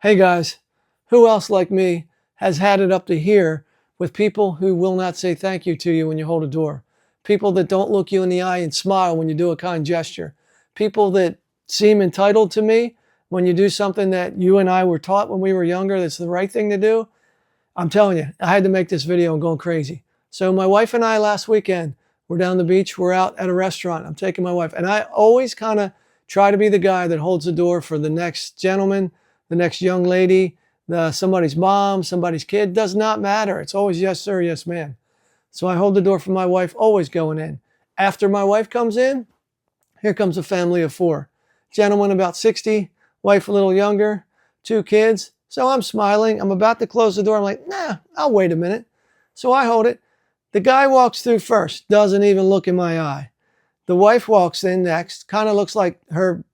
Hey guys, who else like me has had it up to here with people who will not say thank you to you when you hold a door? People that don't look you in the eye and smile when you do a kind gesture. People that seem entitled to me when you do something that you and I were taught when we were younger that's the right thing to do. I'm telling you, I had to make this video. I'm going crazy. So my wife and I last weekend, we're down the beach. We're out at a restaurant. I'm taking my wife. And I always kind of try to be the guy that holds the door for the next gentleman, the next young lady, somebody's mom, somebody's kid. Does not matter. It's always yes, sir, yes, ma'am. So I hold the door for my wife, always going in. After my wife comes in, here comes a family of four. Gentleman about 60, wife a little younger, two kids. So I'm smiling. I'm about to close the door. I'm like, nah, I'll wait a minute. So I hold it. The guy walks through first, doesn't even look in my eye. The wife walks in next, kind of looks like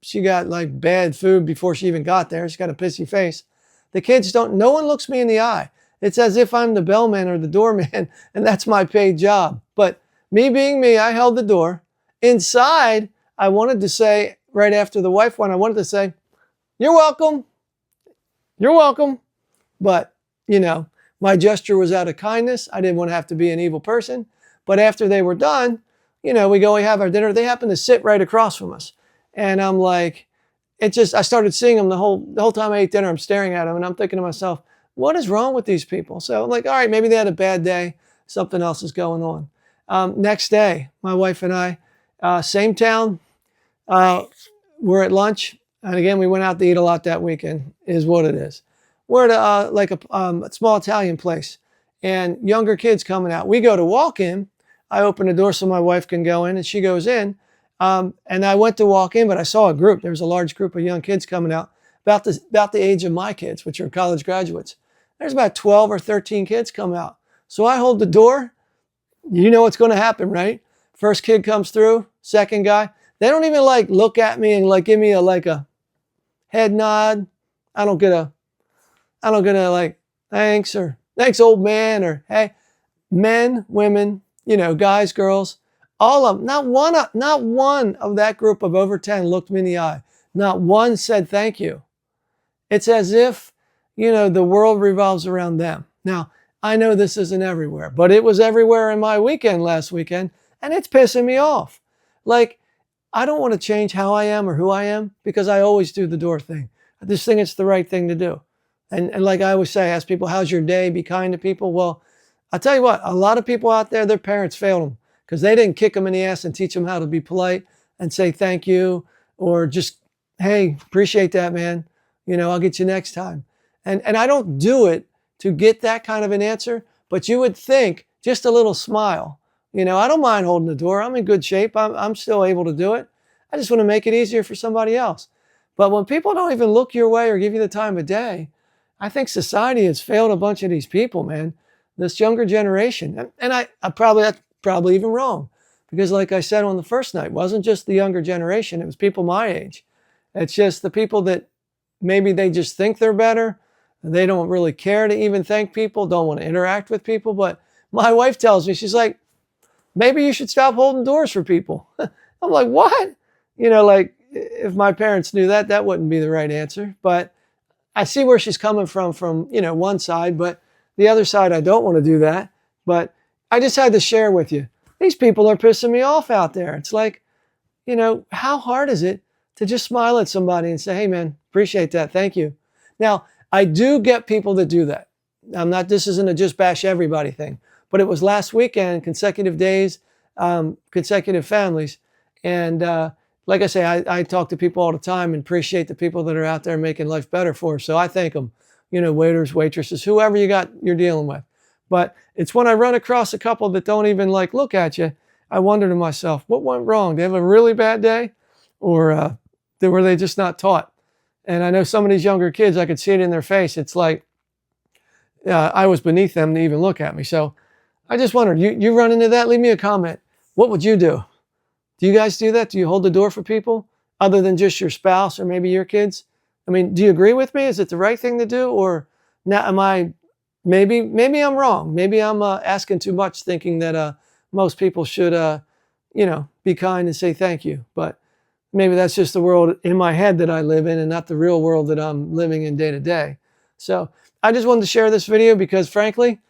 she got like bad food before she even got there. She's got a pissy face. The kids don't, no one looks me in the eye. It's as if I'm the bellman or the doorman, and that's my paid job. But me being me, I held the door. Inside, I wanted to say, right after the wife went, I wanted to say, you're welcome. You're welcome. But, my gesture was out of kindness. I didn't want to have to be an evil person. But after they were done, we go, we have our dinner. They happen to sit right across from us. And I'm like, I started seeing them the whole time I ate dinner. I'm staring at them and I'm thinking to myself, what is wrong with these people? So I'm like, all right, maybe they had a bad day. Something else is going on. Next day, my wife and I, same town, we're at lunch. And again, we went out to eat a lot that weekend, is what it is. We're at a small Italian place and younger kids coming out. We go to walk in. I open the door so my wife can go in and she goes in. And I went to walk in, but I saw a group. There was a large group of young kids coming out about the age of my kids, which are college graduates. There's about 12 or 13 kids come out. So I hold the door. You know what's going to happen, right? First kid comes through, second guy. They don't even look at me and give me a head nod. I don't get a thanks or thanks old man or hey. Men, women, guys, girls, all of them. Not one of that group of over 10 looked me in the eye. Not one said thank you. It's as if, the world revolves around them. Now, I know this isn't everywhere, but it was everywhere in my weekend last weekend, and it's pissing me off. I don't want to change how I am or who I am because I always do the door thing. I just think it's the right thing to do. And like I always say, ask people, how's your day? Be kind to people. Well, I'll tell you what, a lot of people out there, their parents failed them because they didn't kick them in the ass and teach them how to be polite and say thank you or just, hey, appreciate that, man. I'll get you next time. And I don't do it to get that kind of an answer, but you would think just a little smile. I don't mind holding the door. I'm in good shape. I'm still able to do it. I just want to make it easier for somebody else. But when people don't even look your way or give you the time of day, I think society has failed a bunch of these people, man. This younger generation. And that's probably even wrong. Because like I said on the first night, it wasn't just the younger generation. It was people my age. It's just the people that maybe they just think they're better. They don't really care to even thank people, don't want to interact with people. But my wife tells me, she's like, maybe you should stop holding doors for people. I'm like, what? If my parents knew that, that wouldn't be the right answer. But I see where she's coming from one side, but the other side, I don't want to do that. But I just had to share with you. These people are pissing me off out there. It's like, how hard is it to just smile at somebody and say, hey man, appreciate that. Thank you. Now, I do get people that do that. This isn't a just bash everybody thing, but it was last weekend, consecutive days, consecutive families. And like I say, I talk to people all the time and appreciate the people that are out there making life better for us. So I thank them, waiters, waitresses, whoever you're dealing with. But it's when I run across a couple that don't even look at you, I wonder to myself, what went wrong? Did they have a really bad day? Or were they just not taught? And I know some of these younger kids, I could see it in their face. It's like I was beneath them to even look at me. So I just wondered, you run into that? Leave me a comment. What would you do? Do you guys do that? Do you hold the door for people other than just your spouse or maybe your kids? I mean, do you agree with me? Is it the right thing to do? Or now maybe I'm wrong. Maybe I'm asking too much thinking that most people should, be kind and say thank you. But maybe that's just the world in my head that I live in and not the real world that I'm living in day to day. So I just wanted to share this video because frankly,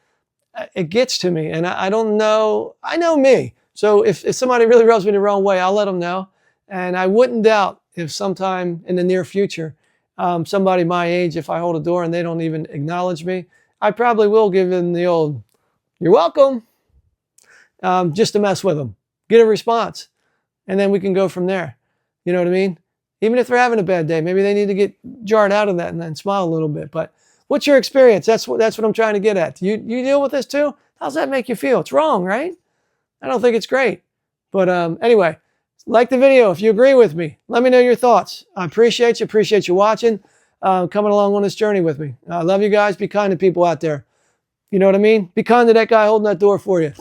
it gets to me, and I don't know, I know me. So if somebody really rubs me the wrong way, I'll let them know. And I wouldn't doubt if sometime in the near future, somebody my age, if I hold a door and they don't even acknowledge me, I probably will give them the old, "You're welcome," just to mess with them, get a response, and then we can go from there. You know what I mean? Even if they're having a bad day, maybe they need to get jarred out of that and then smile a little bit. But what's your experience? That's what I'm trying to get at. You deal with this too? How's that make you feel? It's wrong, right? I don't think it's great. But anyway, like the video if you agree with me. Let me know your thoughts. I appreciate you watching, coming along on this journey with me. I love you guys. Be kind to people out there. You know what I mean? Be kind to that guy holding that door for you.